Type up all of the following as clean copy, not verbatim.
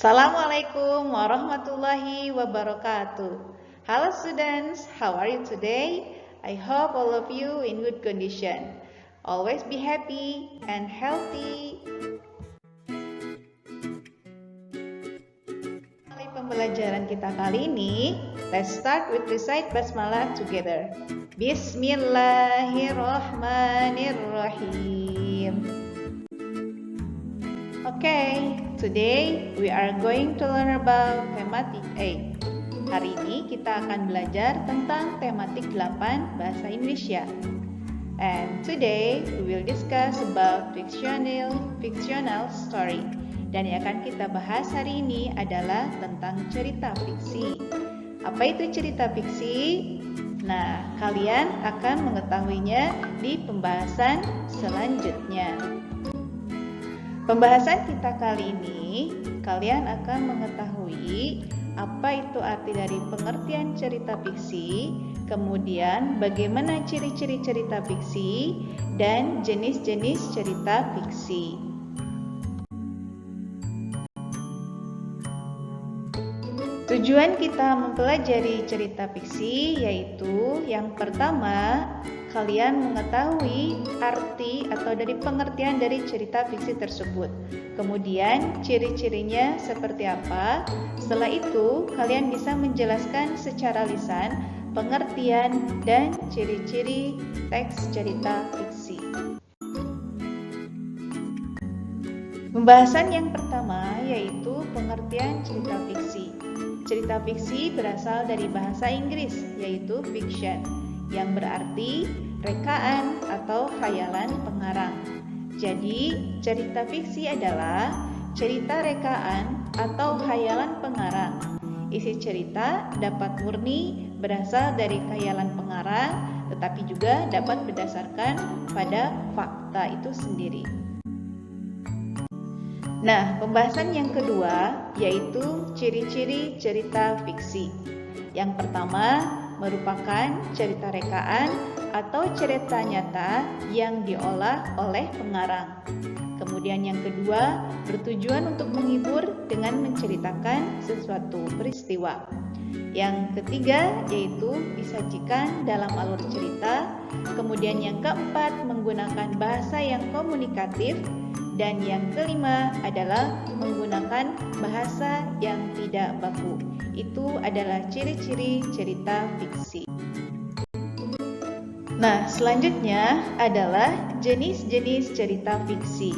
Assalamualaikum warahmatullahi wabarakatuh. Hello students, how are you today? I hope all of you in good condition. Always be happy and healthy. Mulai pembelajaran kita kali ini, let's start with recite basmalah together. Bismillahirrahmanirrahim. Okay, today we are going to learn about thematic 8. Hari ini kita akan belajar tentang tematik 8 bahasa Indonesia. And today we will discuss about fictional story. Dan yang akan kita bahas hari ini adalah tentang cerita fiksi. Apa itu cerita fiksi? Nah, kalian akan mengetahuinya di pembahasan selanjutnya. Pembahasan kita kali ini, kalian akan mengetahui apa itu arti dari pengertian cerita fiksi, kemudian bagaimana ciri-ciri cerita fiksi, dan jenis-jenis cerita fiksi. Tujuan kita mempelajari cerita fiksi yaitu yang pertama, kalian mengetahui arti atau dari pengertian dari cerita fiksi tersebut. Kemudian ciri-cirinya seperti apa. Setelah itu, kalian bisa menjelaskan secara lisan pengertian dan ciri-ciri teks cerita fiksi. Pembahasan yang pertama yaitu pengertian cerita fiksi. Cerita fiksi berasal dari bahasa Inggris yaitu fiction, yang berarti rekaan atau khayalan pengarang. Jadi, cerita fiksi adalah cerita rekaan atau khayalan pengarang. Isi cerita dapat murni berasal dari khayalan pengarang, tetapi juga dapat berdasarkan pada fakta itu sendiri. Nah, pembahasan yang kedua yaitu ciri-ciri cerita fiksi. Yang pertama merupakan cerita rekaan atau cerita nyata yang diolah oleh pengarang. Kemudian yang kedua bertujuan untuk menghibur dengan menceritakan sesuatu peristiwa. Yang ketiga yaitu disajikan dalam alur cerita. Kemudian yang keempat menggunakan bahasa yang komunikatif. Dan yang kelima adalah menggunakan bahasa yang tidak baku. Itu adalah ciri-ciri cerita fiksi. Nah, selanjutnya adalah jenis-jenis cerita fiksi.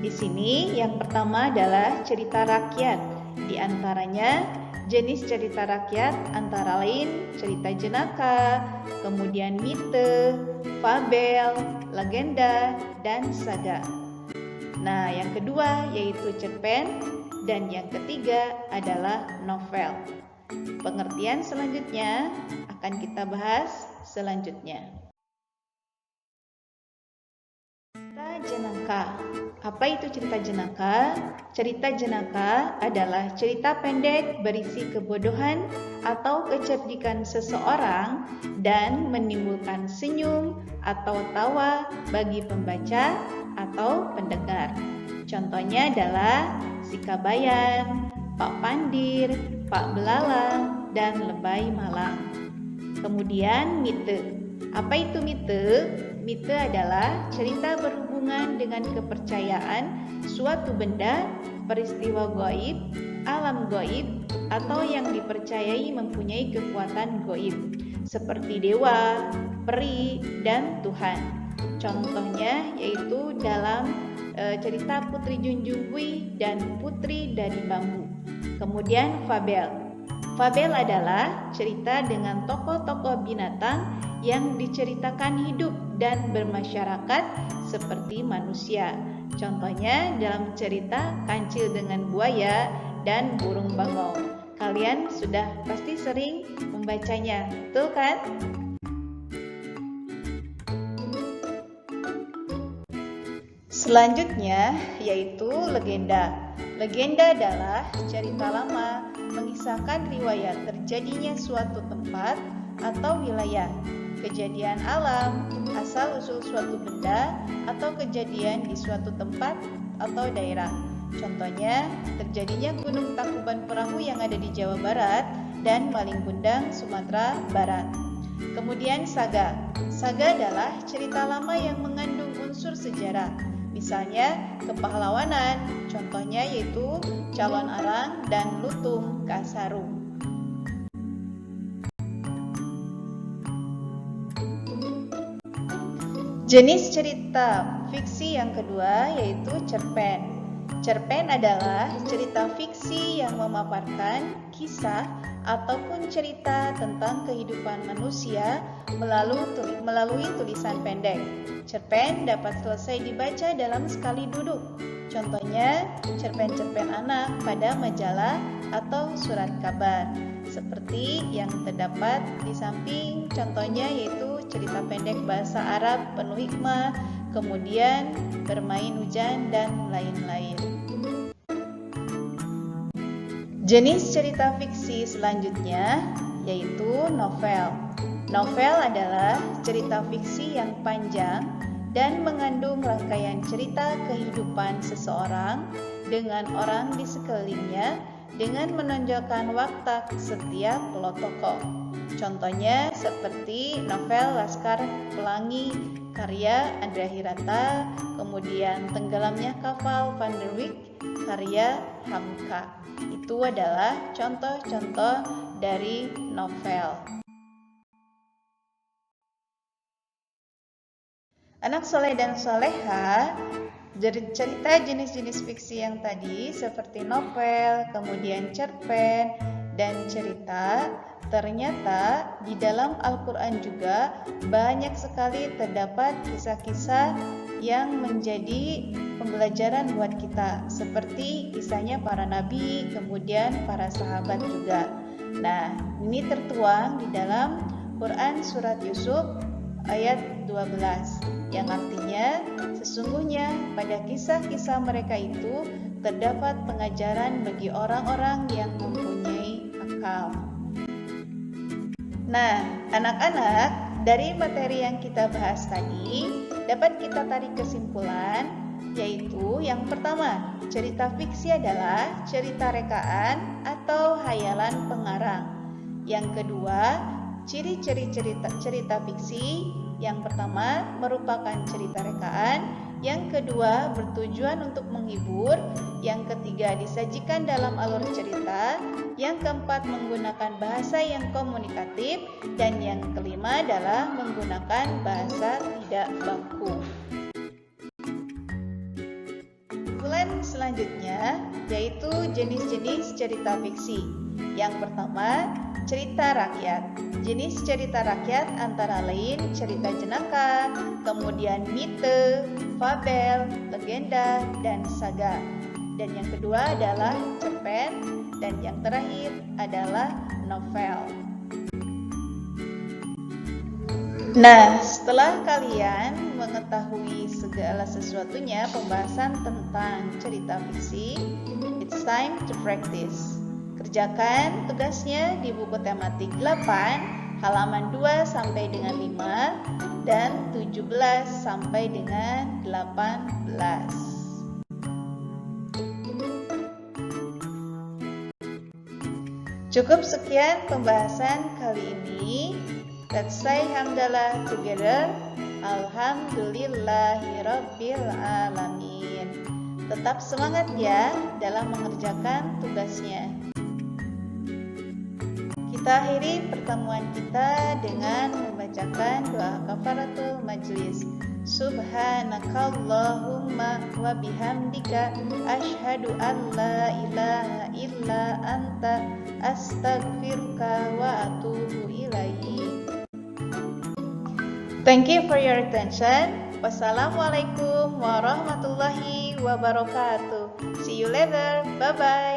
Di sini yang pertama adalah cerita rakyat. Di antaranya jenis cerita rakyat antara lain cerita jenaka, kemudian mite, fabel, legenda, dan saga. Nah, yang kedua yaitu cerpen dan yang ketiga adalah novel. Pengertian selanjutnya akan kita bahas selanjutnya. Cerita jenaka. Apa itu cerita jenaka? Cerita jenaka adalah cerita pendek berisi kebodohan atau kecerdikan seseorang dan menimbulkan senyum atau tawa bagi pembaca atau pendengar. Contohnya adalah Si Kabayan, Pak Pandir, Pak Belalang, dan Lebay Malang. Kemudian mite. Apa itu mite? Mite adalah cerita berhubungan dengan kepercayaan suatu benda, peristiwa gaib, alam gaib, atau yang dipercayai mempunyai kekuatan gaib, seperti dewa, peri, dan Tuhan. Contohnya yaitu dalam cerita Putri Junjungkui dan Putri dari Bambu. Kemudian fabel. Fabel adalah cerita dengan tokoh-tokoh binatang yang diceritakan hidup dan bermasyarakat seperti manusia. Contohnya dalam cerita Kancil dengan Buaya dan Burung Bangau. Kalian sudah pasti sering membacanya, betul kan? Selanjutnya yaitu legenda. Legenda adalah cerita lama mengisahkan riwayat terjadinya suatu tempat atau wilayah, kejadian alam, asal-usul suatu benda, atau kejadian di suatu tempat atau daerah. Contohnya, terjadinya Gunung Tangkuban Perahu yang ada di Jawa Barat dan Malin Kundang, Sumatera Barat. Kemudian saga. Saga adalah cerita lama yang mengandung unsur sejarah. Misalnya kepahlawanan, contohnya yaitu Calon Arang dan Lutung Kasarung. Jenis cerita fiksi yang kedua yaitu cerpen. Cerpen adalah cerita fiksi yang memaparkan kisah ataupun cerita tentang kehidupan manusia melalui tulisan pendek. Cerpen dapat selesai dibaca dalam sekali duduk. Contohnya, cerpen-cerpen anak pada majalah atau surat kabar. Seperti yang terdapat di samping contohnya yaitu cerita pendek bahasa Arab penuh hikmah, kemudian Bermain Hujan, dan lain-lain. Jenis cerita fiksi selanjutnya yaitu novel. Novel adalah cerita fiksi yang panjang dan mengandung rangkaian cerita kehidupan seseorang dengan orang di sekelilingnya dengan menonjolkan watak setiap plot tokoh. Contohnya seperti novel Laskar Pelangi karya Andrea Hirata, kemudian Tenggelamnya Kapal Van der Wijk karya Hamka. Itu adalah contoh-contoh dari novel. Anak soleh dan soleha, cerita jenis-jenis fiksi yang tadi seperti novel, kemudian cerpen, dan cerita, ternyata di dalam Al-Quran juga banyak sekali terdapat kisah-kisah yang menjadi pembelajaran buat kita, seperti kisahnya para nabi, kemudian para sahabat juga. Nah, ini tertuang di dalam Quran Surat Yusuf ayat 12, yang artinya sesungguhnya pada kisah-kisah mereka itu terdapat pengajaran bagi orang-orang yang mempunyai akal. Nah, anak-anak, dari materi yang kita bahas tadi dapat kita tarik kesimpulan, yaitu yang pertama, cerita fiksi adalah cerita rekaan atau hayalan pengarang. Yang kedua, ciri-ciri cerita fiksi, yang pertama merupakan cerita rekaan, yang kedua bertujuan untuk menghibur, yang ketiga disajikan dalam alur cerita, yang keempat menggunakan bahasa yang komunikatif, dan yang kelima adalah menggunakan bahasa tidak baku. Kesimpulan selanjutnya yaitu jenis-jenis cerita fiksi. Yang pertama, cerita rakyat. Jenis cerita rakyat antara lain cerita jenaka, kemudian mite, fabel, legenda, dan saga. Dan yang kedua adalah cerpen, dan yang terakhir adalah novel. Nah, setelah kalian mengetahui segala sesuatunya pembahasan tentang cerita fiksi, it's time to practice. Kerjakan tugasnya di buku tematik 8, halaman 2 sampai dengan 5, dan 17 sampai dengan 18. Cukup sekian pembahasan kali ini. Let's say hamdalah together. Alhamdulillahirabbil alamin. Tetap semangat ya dalam mengerjakan tugasnya. Kita akhiri pertemuan kita dengan membacakan doa kafaratul majlis. Subhanakallahumma wa bihamdika asyhadu an la ilaha illa anta astaghfiruka wa atubu ilaik. Thank you for your attention. Wassalamualaikum warahmatullahi wabarakatuh. See you later. Bye bye.